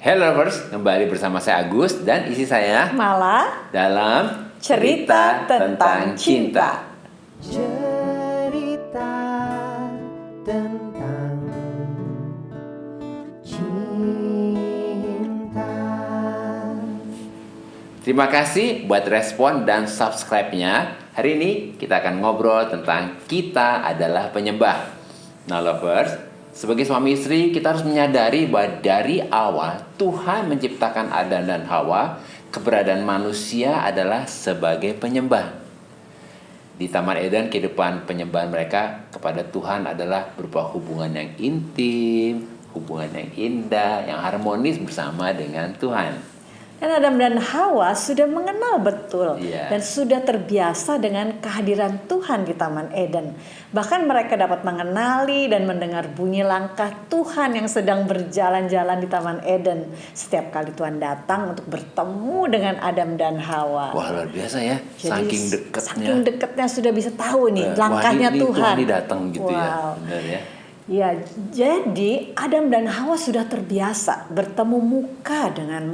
Hello lovers, kembali bersama saya Agus dan isi saya Malah dalam cerita tentang cinta. Cerita tentang cinta. Terima kasih buat respon dan subscribe-nya. Hari ini kita akan ngobrol tentang kita adalah penyembah. Nah lovers, sebagai suami istri kita harus menyadari bahwa dari awal Tuhan menciptakan Adam dan Hawa, keberadaan manusia adalah sebagai penyembah. Di Taman Eden, kehidupan penyembahan mereka kepada Tuhan adalah berupa hubungan yang intim, hubungan yang indah, yang harmonis bersama dengan Tuhan. Dan Adam dan Hawa sudah mengenal betul Iya. dan sudah terbiasa dengan kehadiran Tuhan di Taman Eden. Bahkan mereka dapat mengenali dan mendengar bunyi langkah Tuhan yang sedang berjalan-jalan di Taman Eden. Setiap kali Tuhan datang untuk bertemu dengan Adam dan Hawa. Wah luar biasa ya, Jadi, saking dekatnya sudah bisa tahu nih langkahnya Wah, Tuhan. Tuhan ini datang gitu ya, Wow. benar ya. Ya, jadi Adam dan Hawa sudah terbiasa bertemu muka dengan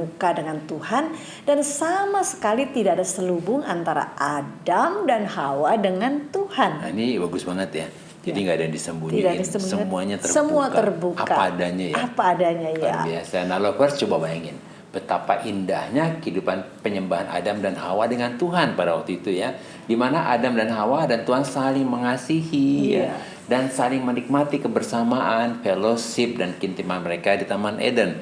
Tuhan dan sama sekali tidak ada selubung antara Adam dan Hawa dengan Tuhan. Nah ini bagus banget ya. Jadi nggak ada yang disembunyiin, Tidak ada disembunyikan. semuanya terbuka. Semua terbuka. Apa adanya ya. Apa adanya ya. Luar biasa. Nah lovers coba bayangin betapa indahnya kehidupan penyembahan Adam dan Hawa dengan Tuhan pada waktu itu ya. Di mana Adam dan Hawa dan Tuhan saling mengasihi ya, dan saling menikmati kebersamaan, fellowship dan keintiman mereka di Taman Eden.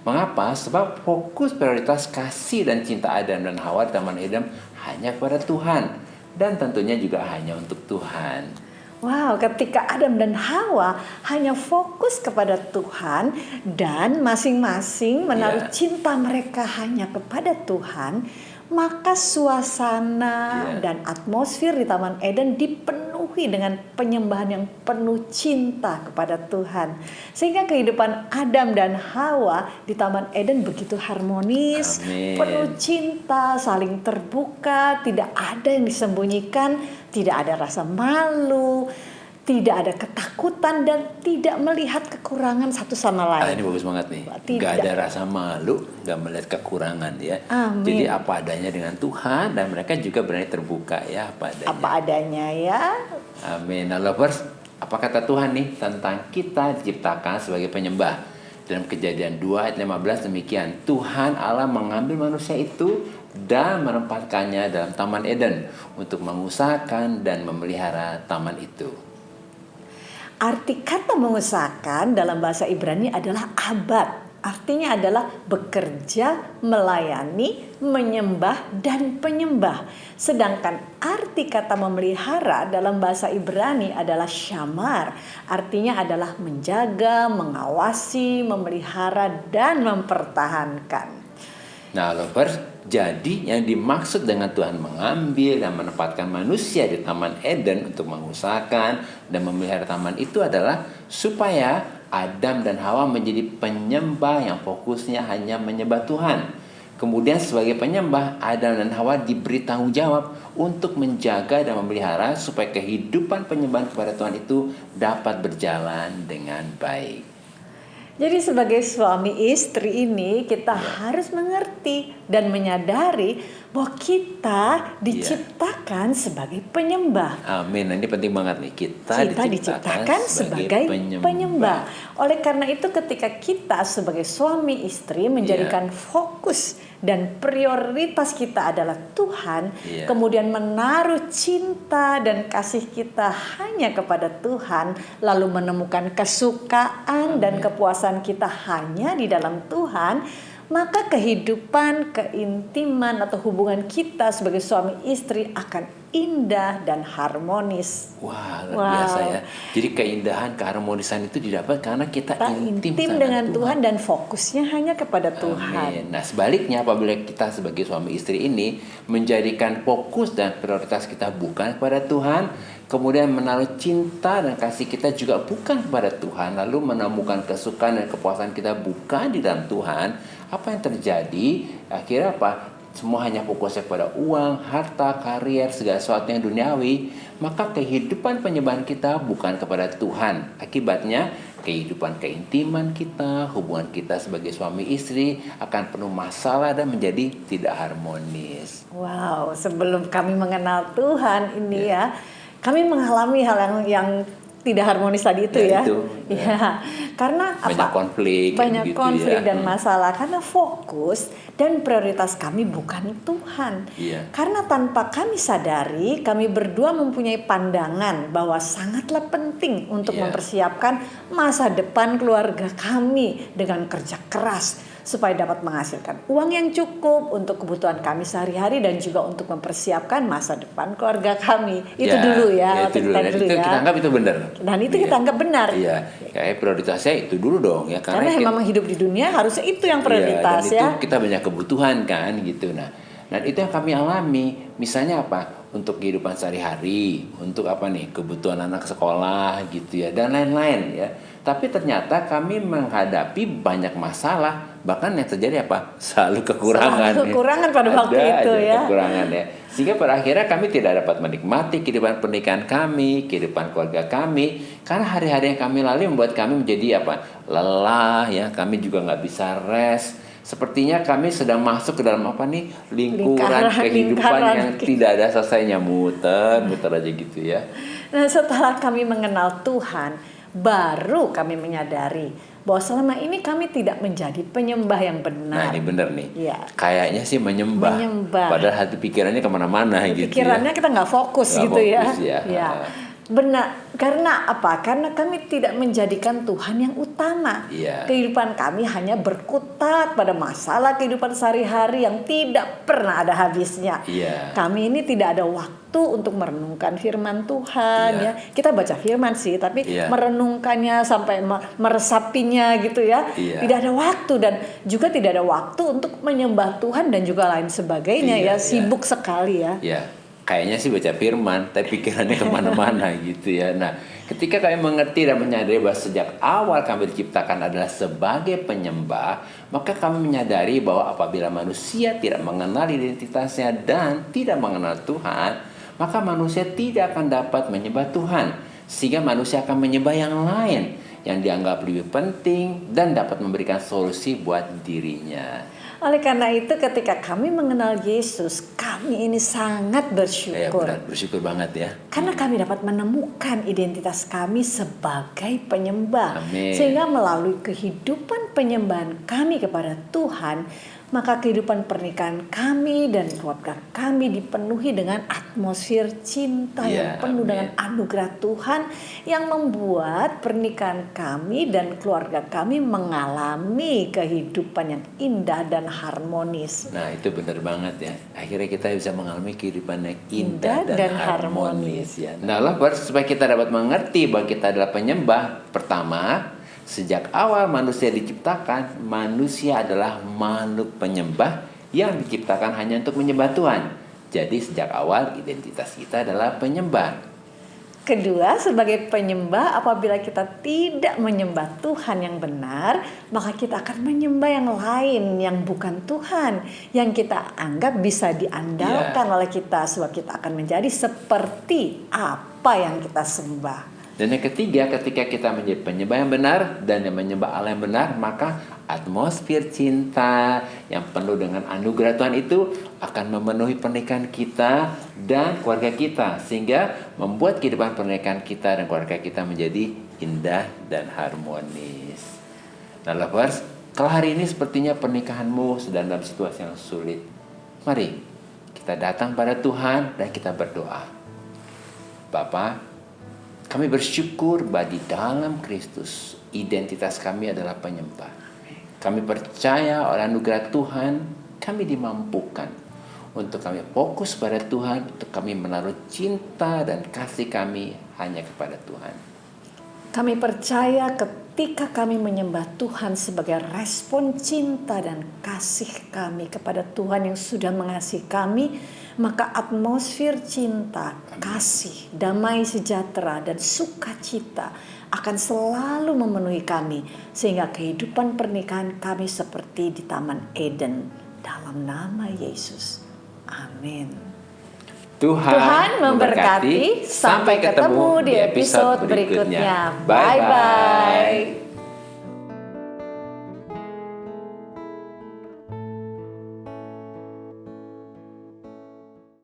Mengapa? Sebab fokus prioritas kasih dan cinta Adam dan Hawa di Taman Eden hanya kepada Tuhan dan tentunya juga hanya untuk Tuhan. Wow, ketika Adam dan Hawa hanya fokus kepada Tuhan dan masing-masing menaruh cinta mereka hanya kepada Tuhan, maka suasana dan atmosfer di Taman Eden dipenuhi dengan penyembahan yang penuh cinta kepada Tuhan. Sehingga kehidupan Adam dan Hawa di Taman Eden begitu harmonis, Amin. penuh cinta, saling terbuka, tidak ada yang disembunyikan, tidak ada rasa malu, tidak ada ketakutan dan tidak melihat kekurangan satu sama lain. Ini bagus banget nih. Tidak. Gak ada rasa malu, gak melihat kekurangan ya. Amin. Jadi apa adanya dengan Tuhan dan mereka juga berani terbuka ya apa adanya. Apa adanya ya. Amin. Nah lovers, apa kata Tuhan nih tentang kita diciptakan sebagai penyembah? Dalam Kejadian 2 ayat 15 demikian. Tuhan Allah mengambil manusia itu dan menempatkannya dalam Taman Eden untuk mengusahakan dan memelihara taman itu. Arti kata mengusahakan dalam bahasa Ibrani adalah abad. Artinya adalah bekerja, melayani, menyembah, dan penyembah. Sedangkan arti kata memelihara dalam bahasa Ibrani adalah syamar. Artinya adalah menjaga, mengawasi, memelihara, dan mempertahankan. Nah lovers, jadi yang dimaksud dengan Tuhan mengambil dan menempatkan manusia di Taman Eden untuk mengusahakan dan memelihara taman itu adalah supaya Adam dan Hawa menjadi penyembah yang fokusnya hanya menyembah Tuhan. Kemudian sebagai penyembah, Adam dan Hawa diberi tanggung jawab untuk menjaga dan memelihara supaya kehidupan penyembahan kepada Tuhan itu dapat berjalan dengan baik. Jadi sebagai suami istri ini kita harus mengerti dan menyadari bahwa kita diciptakan sebagai penyembah. Amin. Nah, ini penting banget nih. Kita diciptakan sebagai penyembah. Oleh karena itu ketika kita sebagai suami istri menjadikan fokus dan prioritas kita adalah Tuhan, kemudian menaruh cinta dan kasih kita hanya kepada Tuhan, lalu menemukan kesukaan dan kepuasan kita hanya di dalam Tuhan, maka kehidupan, keintiman atau hubungan kita sebagai suami istri akan indah dan harmonis. Wah, luar biasa ya. Jadi keindahan, keharmonisan itu didapat karena kita intim dengan Tuhan dan fokusnya hanya kepada Tuhan. Amin. Nah, sebaliknya apabila kita sebagai suami istri ini menjadikan fokus dan prioritas kita bukan kepada Tuhan, kemudian menaruh cinta dan kasih kita juga bukan kepada Tuhan, lalu menemukan kesukaan dan kepuasan kita bukan di dalam Tuhan, apa yang terjadi? Akhirnya apa? Semua hanya fokusnya pada uang, harta, karier, segala sesuatu yang duniawi, maka kehidupan penyembahan kita bukan kepada Tuhan. Akibatnya kehidupan keintiman kita, hubungan kita sebagai suami istri akan penuh masalah dan menjadi tidak harmonis. Wow, sebelum kami mengenal Tuhan ini ya, kami mengalami hal yang tidak harmonis tadi itu ya. Karena banyak konflik, banyak gitu konflik ya. dan masalah karena fokus dan prioritas kami bukan Tuhan. Karena tanpa kami sadari, kami berdua mempunyai pandangan bahwa sangatlah penting untuk mempersiapkan masa depan keluarga kami dengan kerja keras supaya dapat menghasilkan uang yang cukup untuk kebutuhan kami sehari-hari dan juga untuk mempersiapkan masa depan keluarga kami. Itu dulu ya. Itu kita anggap itu benar. Dan itu kita anggap benar. Kayak prioritasnya itu dulu dong ya. Karena memang hidup di dunia harusnya itu yang prioritas dan itu kita banyak kebutuhan kan gitu. Nah itu yang kami alami. Misalnya apa? Untuk kehidupan sehari-hari, untuk apa nih? Kebutuhan anak sekolah gitu ya dan lain-lain ya. Tapi ternyata kami menghadapi banyak masalah, bahkan yang terjadi apa? Selalu kekurangan. Selalu kekurangan pada waktu itu ya. Kekurangan ya. Sehingga pada akhirnya kami tidak dapat menikmati kehidupan pernikahan kami, kehidupan keluarga kami, karena hari-hari yang kami lalui membuat kami menjadi apa? Lelah ya. Kami juga nggak bisa rest. Sepertinya kami sedang masuk ke dalam apa nih? Lingkuran kehidupan yang tidak ada selesainya, muter aja gitu ya. Nah, setelah kami mengenal Tuhan, baru kami menyadari bahwa selama ini kami tidak menjadi penyembah yang benar. Nah ini benar nih. Ya. Kayaknya sih menyembah. Padahal hati pikirannya kemana-mana gitu. Pikirannya kita nggak fokus gak gitu fokus, ya. Benar. Karena apa? Karena kami tidak menjadikan Tuhan yang utama. Kehidupan kami hanya berkutat pada masalah kehidupan sehari-hari yang tidak pernah ada habisnya. Kami ini tidak ada waktu untuk merenungkan firman Tuhan ya. Kita baca firman sih, tapi merenungkannya sampai meresapinya gitu ya. Tidak ada waktu dan juga tidak ada waktu untuk menyembah Tuhan dan juga lain sebagainya ya. Sibuk sekali ya. Kayaknya sih baca firman, tapi pikirannya kemana-mana gitu ya. Nah, ketika kami mengerti dan menyadari bahwa sejak awal kami diciptakan adalah sebagai penyembah, maka kami menyadari bahwa apabila manusia tidak mengenal identitasnya dan tidak mengenal Tuhan, maka manusia tidak akan dapat menyembah Tuhan. Sehingga manusia akan menyembah yang lain yang dianggap lebih penting dan dapat memberikan solusi buat dirinya. Oleh karena itu ketika kami mengenal Yesus, kami ini sangat bersyukur. Bersyukur banget ya. Karena kami dapat menemukan identitas kami sebagai penyembah. Amin. Sehingga melalui kehidupan penyembahan kami kepada Tuhan, maka kehidupan pernikahan kami dan keluarga kami dipenuhi dengan atmosfer cinta yang penuh dengan anugerah Tuhan yang membuat pernikahan kami dan keluarga kami mengalami kehidupan yang indah dan harmonis. Nah itu benar banget ya. Akhirnya kita bisa mengalami kehidupan yang indah dan harmonis ya. Nah supaya kita dapat mengerti bahwa kita adalah penyembah, pertama, sejak awal manusia diciptakan, manusia adalah makhluk penyembah yang diciptakan hanya untuk menyembah Tuhan. Jadi sejak awal identitas kita adalah penyembah. Kedua, sebagai penyembah, apabila kita tidak menyembah Tuhan yang benar, maka kita akan menyembah yang lain yang bukan Tuhan, yang kita anggap bisa diandalkan oleh kita, sebab kita akan menjadi seperti apa yang kita sembah. Dan yang ketiga, ketika kita menjadi penyembah yang benar dan yang menyembah Allah yang benar, maka atmosfer cinta yang penuh dengan anugerah Tuhan itu akan memenuhi pernikahan kita dan keluarga kita, sehingga membuat kehidupan pernikahan kita dan keluarga kita menjadi indah dan harmonis. Nah lovers, kalau hari ini sepertinya pernikahanmu sedang dalam situasi yang sulit, mari kita datang pada Tuhan dan kita berdoa. Bapa, kami bersyukur bahwa di dalam Kristus identitas kami adalah penyembah. Kami percaya oleh anugerah Tuhan kami dimampukan untuk kami fokus pada Tuhan, untuk kami menaruh cinta dan kasih kami hanya kepada Tuhan. Kami percaya ketika kami menyembah Tuhan sebagai respon cinta dan kasih kami kepada Tuhan yang sudah mengasihi kami, maka atmosfer cinta, kasih, damai sejahtera, dan sukacita akan selalu memenuhi kami, sehingga kehidupan pernikahan kami seperti di Taman Eden. Dalam nama Yesus. Amin. Tuhan memberkati. Sampai ketemu di episode berikutnya. Bye-bye.